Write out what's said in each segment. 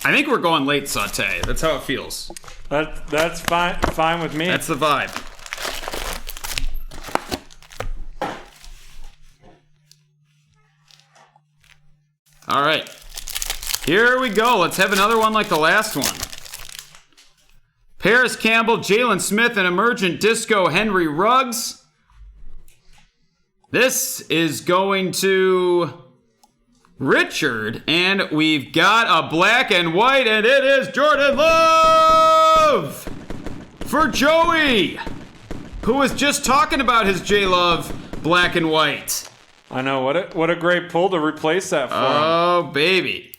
I think we're going late saute. That's how it feels. That's fine with me. That's the vibe. All right. Here we go. Let's have another one like the last one. Paris Campbell, Jalen Smith, and Emergent Disco Henry Ruggs. This is going to Richard, and we've got a black and white, and it is Jordan Love for Joey, who was just talking about his J-Love black and white. I know, what a great pull to replace that for him. Oh, baby.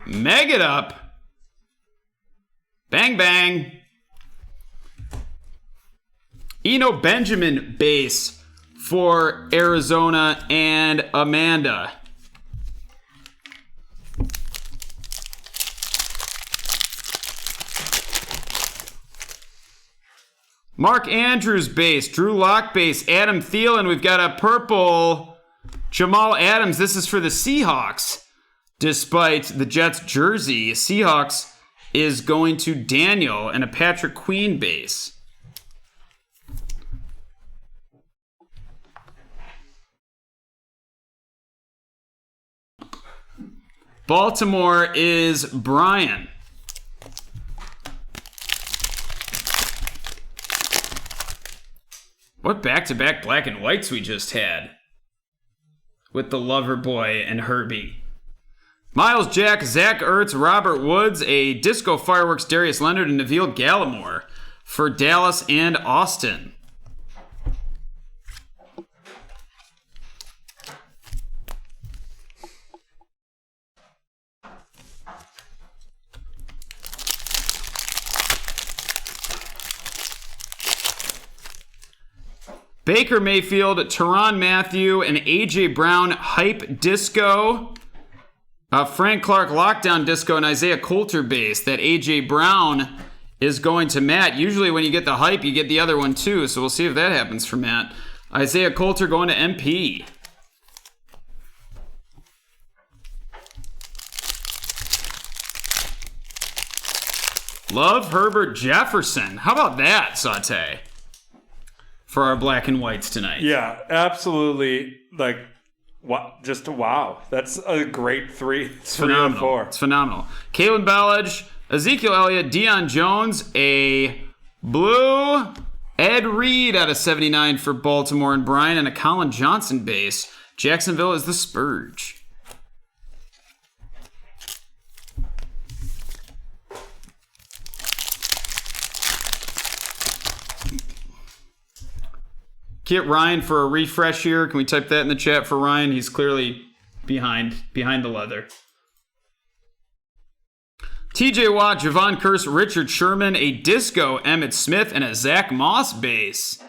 Meg it up. Bang, bang. Eno Benjamin base for Arizona and Amanda. Mark Andrews base, Drew Lock base, Adam Thielen. We've got a purple Jamal Adams. This is for the Seahawks. Despite the Jets jersey, Seahawks is going to Daniel and a Patrick Queen base. Baltimore is Brian. What back-to-back black and whites we just had with the Lover Boy and Herbie. Miles Jack, Zach Ertz, Robert Woods, a Disco Fireworks, Darius Leonard, and Neville Gallimore for Dallas and Austin. Baker Mayfield, Tyrann Mathieu, and A.J. Brown Hype Disco. Frank Clark Lockdown Disco and Isaiah Coulter base. That A.J. Brown is going to Matt. Usually when you get the hype, you get the other one too. So we'll see if that happens for Matt. Isaiah Coulter going to MP. Love Herbert Jefferson. How about that, Saute? For our black and whites tonight. Yeah, absolutely. Like, just wow. That's a great three or four. It's phenomenal. Kalen Ballage, Ezekiel Elliott, Deion Jones, a blue Ed Reed out of 79 for Baltimore and Brian, and a Colin Johnson base. Jacksonville is the Spurge. Get Ryan for a refresh here. Can we type that in the chat for Ryan? He's clearly behind the leather. TJ Watt, Javon Curse, Richard Sherman, a Disco Emmitt Smith, and a Zach Moss base.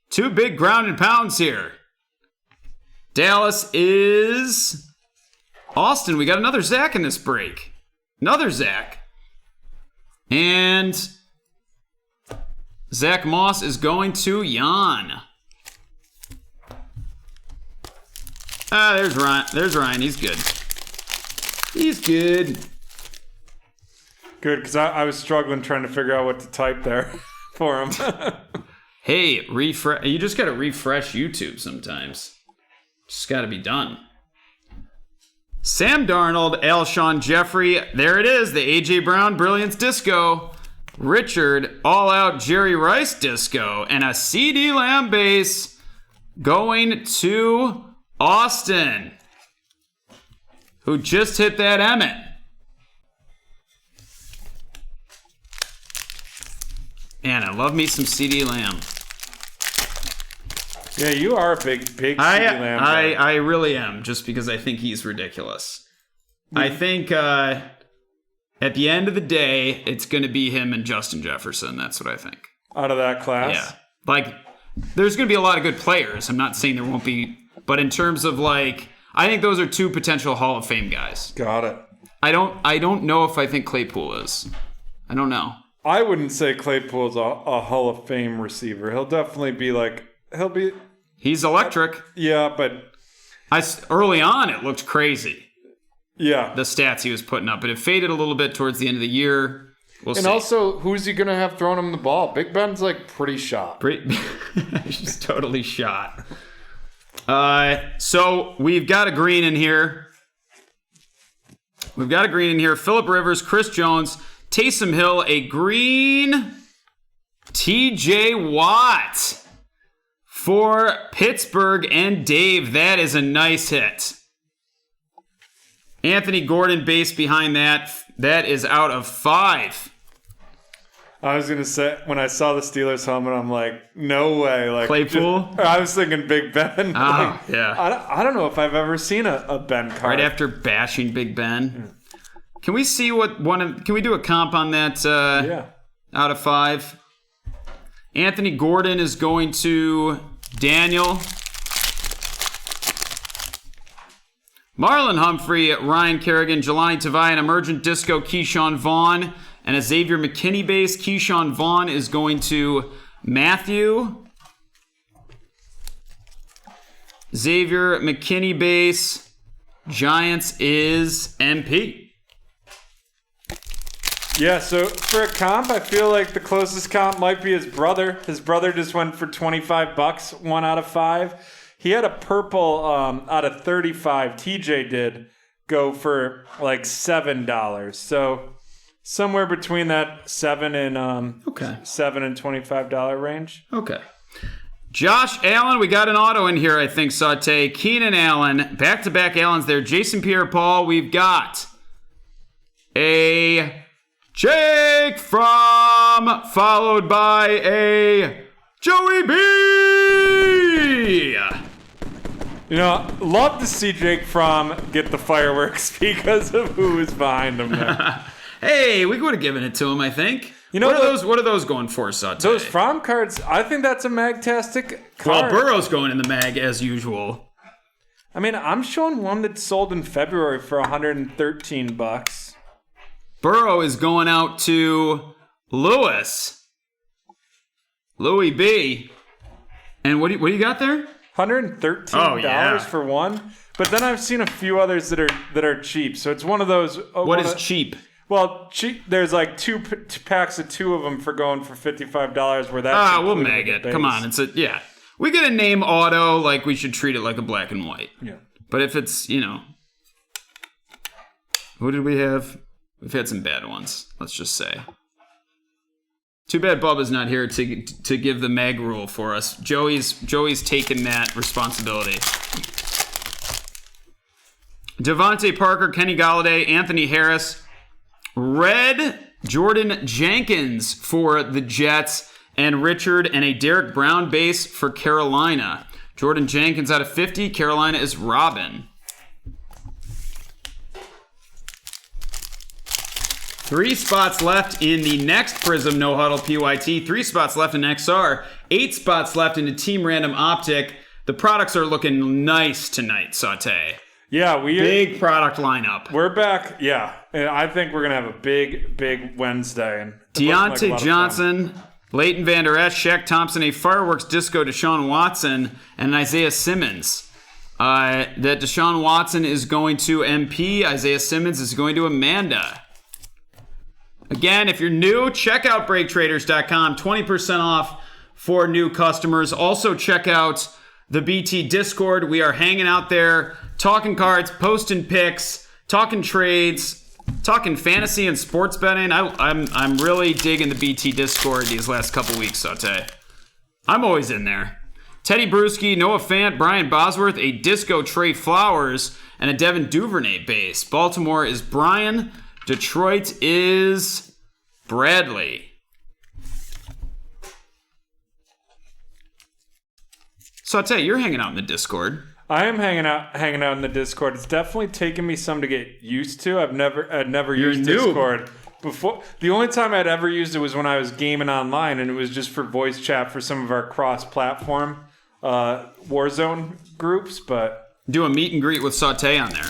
Two big ground and pounds here. Dallas is Austin. We got another Zach in this break. Another Zach. And Zach Moss is going to Jan. There's Ryan. There's Ryan. He's good. He's good. Good, because I was struggling trying to figure out what to type there for him. Hey, refresh. You just got to refresh YouTube sometimes. Just got to be done. Sam Darnold, Alshon Jeffrey. There it is. The A.J. Brown Brilliance Disco. Richard, All Out Jerry Rice Disco. And a C.D. Lamb base going to Austin, who just hit that Emmett. Man, I love me some C.D. Lamb. Yeah, you are a big C.D. Lamb guy. I really am, just because I think he's ridiculous. I think at the end of the day, it's going to be him and Justin Jefferson. That's what I think. Out of that class? Yeah. Like, there's going to be a lot of good players. I'm not saying there won't be. But in terms of, like, I think those are two potential Hall of Fame guys. Got it. I don't know if I think Claypool is. I don't know. I wouldn't say Claypool's a Hall of Fame receiver. He'll definitely be like, He's electric. Yeah, but early on, it looked crazy. Yeah. The stats he was putting up, but it faded a little bit towards the end of the year. We'll see. And also, who's he going to have throwing him the ball? Big Ben's like pretty shot. He's totally shot. So we've got a green in here. Phillip Rivers, Chris Jones, Taysom Hill, a green. T.J. Watt for Pittsburgh and Dave. That is a nice hit. Anthony Gordon base behind that. That is out of 5. I was going to say, when I saw the Steelers helmet, I'm like, no way. Like Claypool? I was thinking Big Ben. Yeah. I don't know if I've ever seen a Ben card. Right after bashing Big Ben. Can we see can we do a comp on that out of 5? Anthony Gordon is going to Daniel. Marlon Humphrey, Ryan Kerrigan, Jelani Tavai, an emergent disco, Keyshawn Vaughn, and a Xavier McKinney base. Keyshawn Vaughn is going to Matthew. Xavier McKinney base. Giants is MP. Yeah, so for a comp, I feel like the closest comp might be his brother. His brother just went for $25, 1 out of 5. He had a purple out of 35. TJ did go for like $7. So somewhere between that $7 and $25 range. Okay. Josh Allen, we got an auto in here, I think, Saute. Keenan Allen, back-to-back Allens there. Jason Pierre-Paul, we've got a Jake Fromm, followed by a Joey B. You know, love to see Jake Fromm get the fireworks because of who is behind him there. Hey, we would have given it to him, I think. You know, what are those going for, Saute? Those Fromm cards, I think that's a magtastic card. Well, Burrow's going in the mag as usual. I mean, I'm showing one that sold in February for $113. Burrow is going out to Louis B. And what do you got there? $113 for one. But then I've seen a few others that are cheap. So it's one of those. What is cheap? Well, cheap. There's like two packs of 2 of them for going for $55. Where that's we'll mag it. Come on, we get a name auto, like we should treat it like a black and white. Yeah. But if it's who did we have? We've had some bad ones. Let's just say. Too bad Bubba's not here to give the mag rule for us. Joey's taken that responsibility. Devontae Parker, Kenny Golladay, Anthony Harris, red Jordan Jenkins for the Jets, and Richard, and a Derek Brown base for Carolina. Jordan Jenkins out of 50. Carolina is Robin. 3 spots left in the next Prizm No Huddle PYT. 3 spots left in XR. 8 spots left in the Team Random Optic. The products are looking nice tonight, Saute. Yeah, big product lineup. We're back. Yeah, and I think we're gonna have a big Wednesday. And Deontay Johnson, Leighton Vander Esch, Shaq Thompson, a fireworks disco, Deshaun Watson, and Isaiah Simmons. That Deshaun Watson is going to MP. Isaiah Simmons is going to Amanda. Again, if you're new, check out BreakTraders.com. 20% off for new customers. Also, check out the BT Discord. We are hanging out there, talking cards, posting picks, talking trades, talking fantasy and sports betting. I'm really digging the BT Discord these last couple weeks, Saute. I'm always in there. Teddy Bruschi, Noah Fant, Brian Bosworth, a Disco Trey Flowers, and a Devin Duvernay base. Baltimore is Brian. Detroit is Bradley. So I'll tell you, you're hanging out in the Discord. I am hanging out in the Discord. It's definitely taken me some to get used to. I'd never used Discord before. The only time I'd ever used it was when I was gaming online, and it was just for voice chat for some of our cross-platform Warzone groups. But do a meet and greet with Saute on there.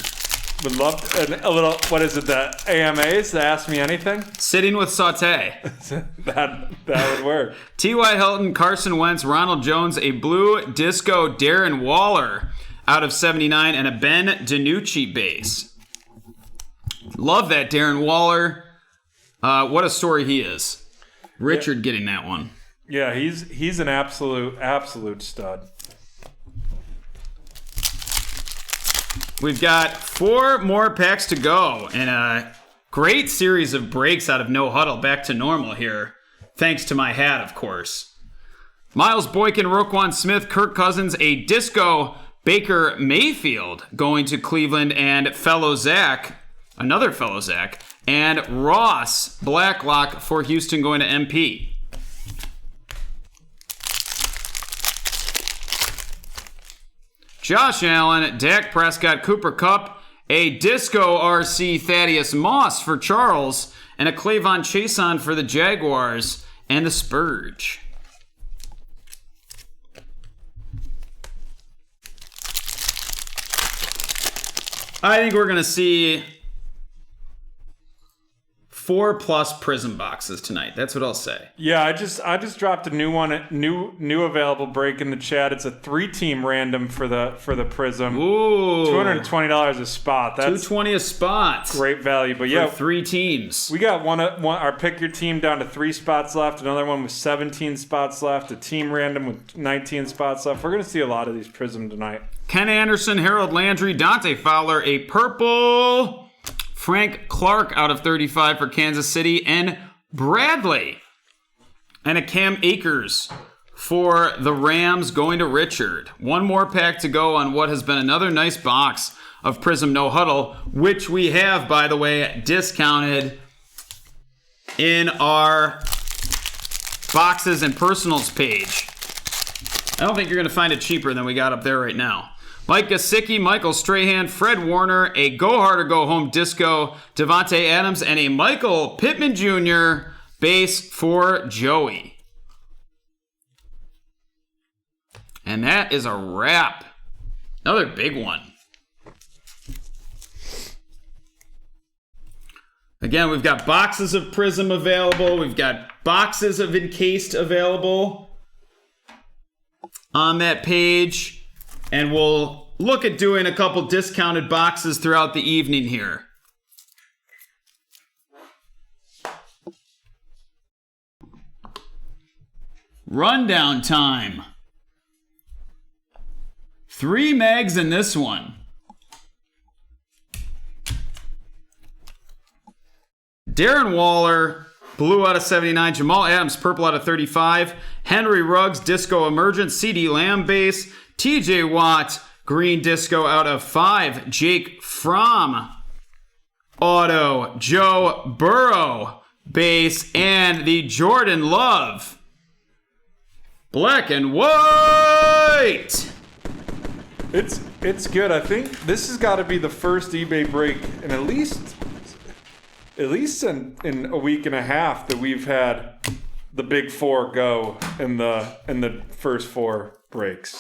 Would love a little, what is it, the AMAs, the Ask Me Anything? Sitting with Sauté. that would work. T.Y. Hilton, Carson Wentz, Ronald Jones, a blue disco Darren Waller out of 79, and a Ben DiNucci base. Love that Darren Waller. What a story he is. Richard getting that one. Yeah, he's an absolute stud. We've got 4 more packs to go, and a great series of breaks out of No Huddle back to normal here, thanks to my hat, of course. Miles Boykin, Roquan Smith, Kirk Cousins, a disco Baker Mayfield going to Cleveland, and another fellow Zach, and Ross Blacklock for Houston going to MP. Josh Allen, Dak Prescott, Cooper Kupp, a Disco RC Thaddeus Moss for Charles, and a Clavon Chason for the Jaguars and the Spurge. I think we're going to see 4+ Prizm boxes tonight. That's what I'll say. Yeah, I just dropped a new one, new available break in the chat. It's a 3-team random for the Prizm. Ooh, $220 a spot. That's $220 a spot. Great value. But yeah, 3 teams. We got one. Our pick your team down to 3 spots left. Another one with 17 spots left. A team random with 19 spots left. We're gonna see a lot of these Prizm tonight. Ken Anderson, Harold Landry, Dante Fowler, a purple Frank Clark out of 35 for Kansas City, and Bradley. And a Cam Akers for the Rams going to Richard. One more pack to go on what has been another nice box of Prizm No Huddle, which we have, by the way, discounted in our boxes and personals page. I don't think you're going to find it cheaper than we got up there right now. Mike Gesicki, Michael Strahan, Fred Warner, a Go Hard or Go Home Disco, Devontae Adams, and a Michael Pittman Jr. base for Joey. And that is a wrap. Another big one. Again, we've got boxes of Prizm available. We've got boxes of Encased available on that page. And we'll look at doing a couple discounted boxes throughout the evening here. Rundown time. 3 mags in this one. Darren Waller, blue out of 79. Jamal Adams, purple out of 35. Henry Ruggs, disco emergent. CD Lamb base. TJ Watt, green disco out of 5. Jake Fromm, auto. Joe Burrow, base. And the Jordan Love, black and white. It's good. I think this has got to be the first eBay break in at least in a week and a half that we've had the big 4 go in the first 4 breaks.